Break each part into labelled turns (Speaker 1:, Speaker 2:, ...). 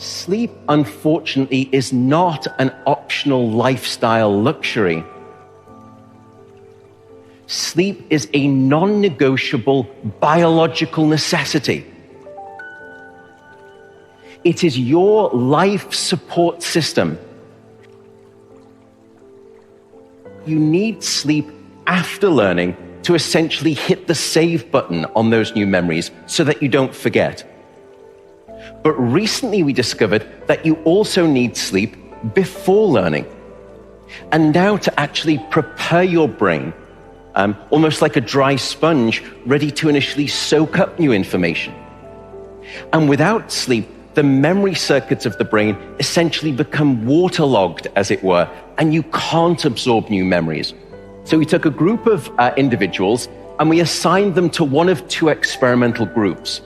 Speaker 1: Sleep, unfortunately, is not an optional lifestyle luxury. Sleep is a non-negotiable biological necessity. It is your life support system. You need sleep after learning to essentially hit the save button on those new memories so that you don't forget. But recently we discovered that you also need sleep before learning. And now to actually prepare your brain, almost like a dry sponge, ready to initially soak up new information. And without sleep, the memory circuits of the brain essentially become waterlogged, as it were, and you can't absorb new memories. So we took a group of individuals and we assigned them to one of two experimental groups,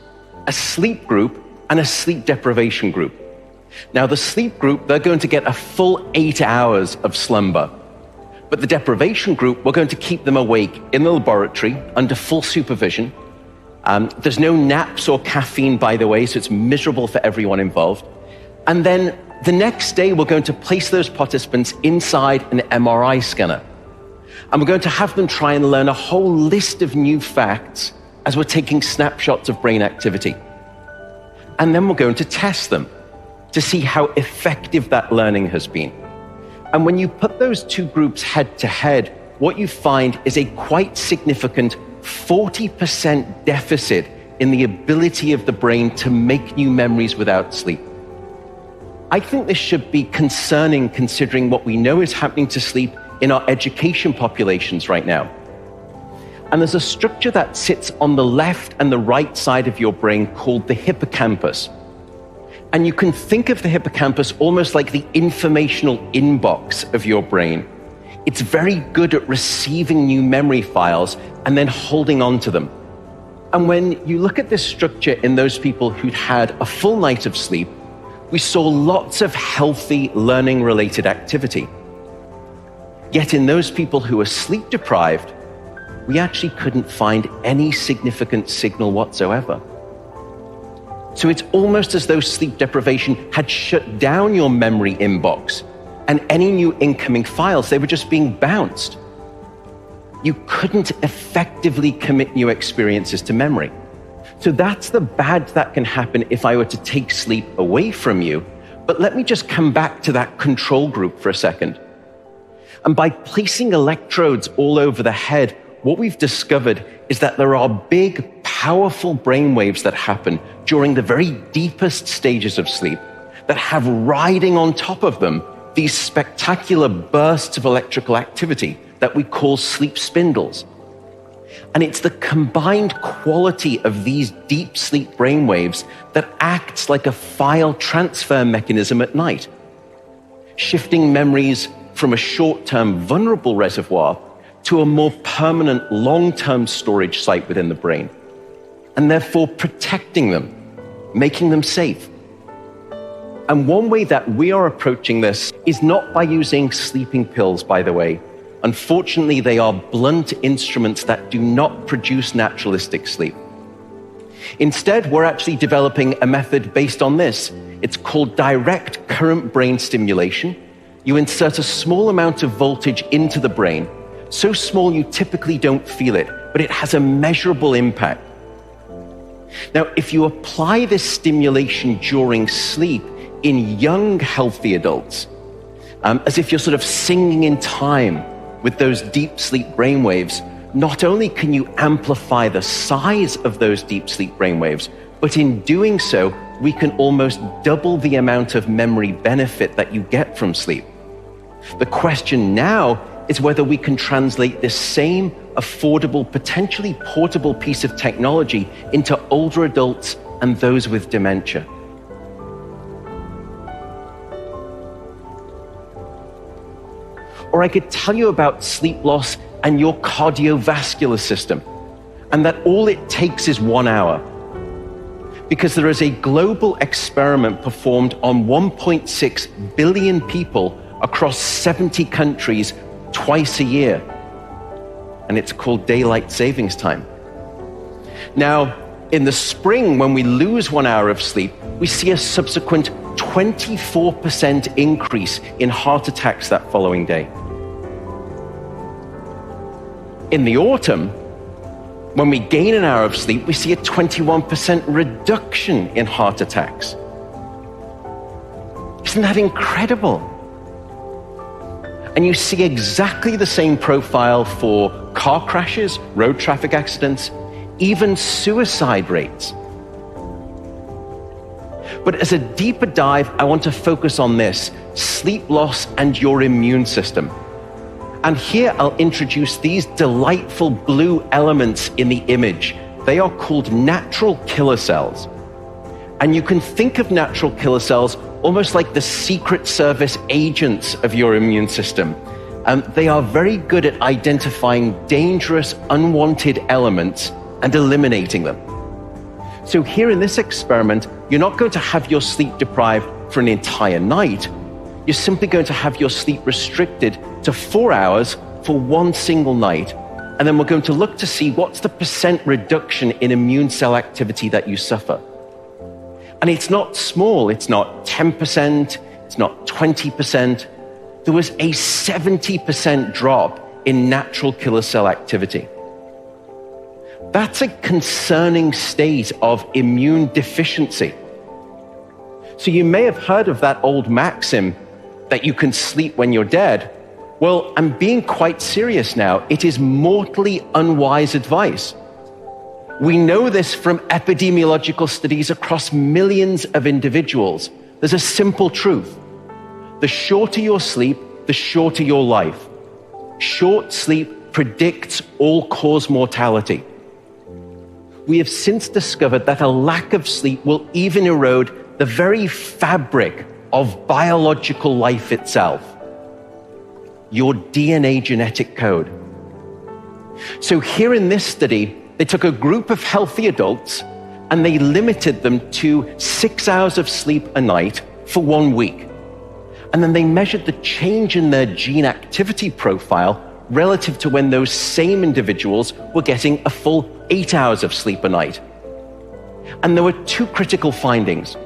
Speaker 1: a sleep group and a sleep deprivation group. Now, the sleep group, they're going to get a full 8 hours of slumber. But the deprivation group, we're going to keep them awake in the laboratory under full supervision. There's no naps or caffeine, by the way, so it's miserable for everyone involved. And then the next day, we're going to place those participants inside an MRI scanner. And we're going to have them try and learn a whole list of new facts as we're taking snapshots of brain activity. And then we're going to test them to see how effective that learning has been. And when you put those two groups head to head, what you find is a quite significant 40% deficit in the ability of the brain to make new memories without sleep. I think this should be concerning considering what we know is happening to sleep in our education populations right now. And there's a structure that sits on the left and the right side of your brain called the hippocampus. And you can think of the hippocampus almost like the informational inbox of your brain. It's very good at receiving new memory files and then holding on to them. And when you look at this structure in those people who'd had a full night of sleep, we saw lots of healthy learning-related activity. Yet in those people who were sleep deprived, we actually couldn't find any significant signal whatsoever. So it's almost as though sleep deprivation had shut down your memory inbox, and any new incoming files, they were just being bounced. You couldn't effectively commit new experiences to memory. So that's the bad that can happen if I were to take sleep away from you. But let me just come back to that control group for a second. And by placing electrodes all over the head, what we've discovered is that there are big, powerful brainwaves that happen during the very deepest stages of sleep that have riding on top of them these spectacular bursts of electrical activity that we call sleep spindles. And it's the combined quality of these deep sleep brainwaves that acts like a file transfer mechanism at night, shifting memories from a short-term vulnerable reservoir to a more permanent long-term storage site within the brain, and therefore protecting them, making them safe. And one way that we are approaching this is not by using sleeping pills, by the way. Unfortunately, they are blunt instruments that do not produce naturalistic sleep. Instead, we're actually developing a method based on this. It's called direct current brain stimulation. You insert a small amount of voltage into the brain, so small you typically don't feel it, but it has a measurable impact. Now, if you apply this stimulation during sleep in young, healthy adults, as if you're sort of singing in time with those deep sleep brainwaves, not only can you amplify the size of those deep sleep brainwaves, but in doing so, we can almost double the amount of memory benefit that you get from sleep. The question now is whether we can translate this same affordable, potentially portable piece of technology into older adults and those with dementia. Or I could tell you about sleep loss and your cardiovascular system, and that all it takes is 1 hour. Because there is a global experiment performed on 1.6 billion people across 70 countries twice a year, and it's called daylight savings time. Now, in the spring, when we lose 1 hour of sleep, we see a subsequent 24% increase in heart attacks that following day. In the autumn, when we gain an hour of sleep, we see a 21% reduction in heart attacks. Isn't that incredible? And you see exactly the same profile for car crashes, road traffic accidents, even suicide rates. But as a deeper dive, I want to focus on this: sleep loss and your immune system. And here I'll introduce these delightful blue elements in the image. They are called natural killer cells. And you can think of natural killer cells almost like the Secret Service agents of your immune system. They are very good at identifying dangerous, unwanted elements and eliminating them. So here in this experiment, you're not going to have your sleep deprived for an entire night. You're simply going to have your sleep restricted to 4 hours for one single night. And then we're going to look to see what's the percent reduction in immune cell activity that you suffer. And it's not small. It's not 10%. It's not 20%. There was a 70% drop in natural killer cell activity. That's a concerning state of immune deficiency. So you may have heard of that old maxim that you can sleep when you're dead. Well, I'm being quite serious now. It is mortally unwise advice. We know this from epidemiological studies across millions of individuals. There's a simple truth. The shorter your sleep, the shorter your life. Short sleep predicts all-cause mortality. We have since discovered that a lack of sleep will even erode the very fabric of biological life itself, your DNA genetic code. So here in this study, they took a group of healthy adults and they limited them to 6 hours of sleep a night for 1 week. And then they measured the change in their gene activity profile relative to when those same individuals were getting a full 8 hours of sleep a night. And there were two critical findings.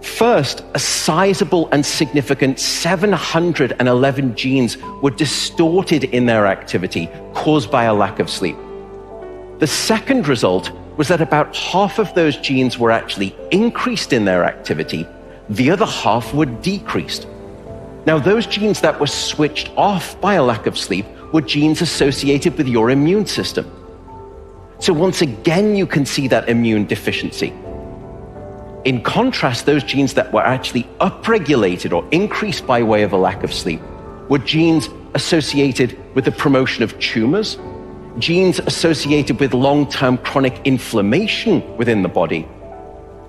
Speaker 1: First, a sizable and significant 711 genes were distorted in their activity, caused by a lack of sleep. The second result was that about half of those genes were actually increased in their activity, the other half were decreased. Now, those genes that were switched off by a lack of sleep were genes associated with your immune system. So once again, you can see that immune deficiency. In contrast, those genes that were actually upregulated or increased by way of a lack of sleep were genes associated with the promotion of tumors, genes associated with long-term chronic inflammation within the body,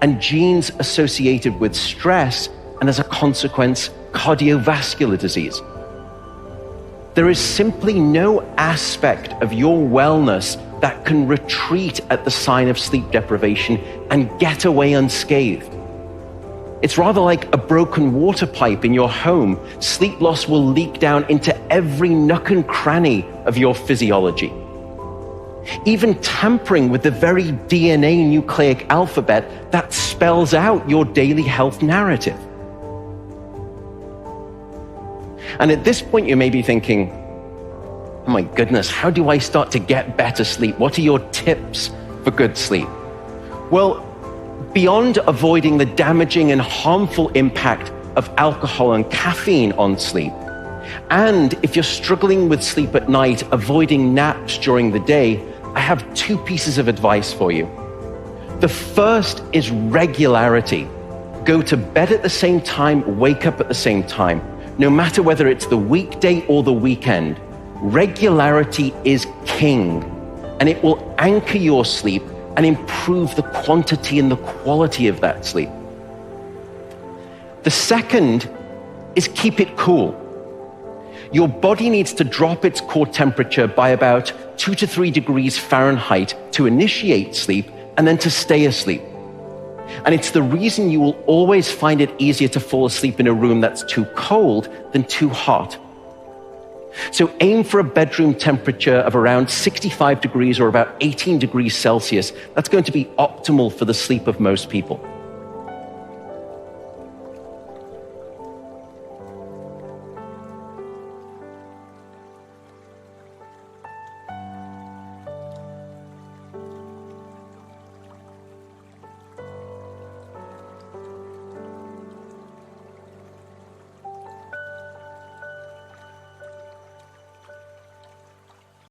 Speaker 1: and genes associated with stress and, as a consequence, cardiovascular disease. There is simply no aspect of your wellness that can retreat at the sign of sleep deprivation and get away unscathed. It's rather like a broken water pipe in your home. Sleep loss will leak down into every nook and cranny of your physiology. Even tampering with the very DNA nucleic alphabet that spells out your daily health narrative. And at this point, you may be thinking, oh my goodness, how do I start to get better sleep? What are your tips for good sleep? Well, beyond avoiding the damaging and harmful impact of alcohol and caffeine on sleep, and if you're struggling with sleep at night, avoiding naps during the day, I have two pieces of advice for you. The first is regularity. Go to bed at the same time, wake up at the same time. No matter whether it's the weekday or the weekend, regularity is king, and it will anchor your sleep and improve the quantity and the quality of that sleep. The second is keep it cool. Your body needs to drop its core temperature by about 2 to 3 degrees Fahrenheit to initiate sleep and then to stay asleep. And it's the reason you will always find it easier to fall asleep in a room that's too cold than too hot. So aim for a bedroom temperature of around 65 degrees or about 18 degrees Celsius. That's going to be optimal for the sleep of most people.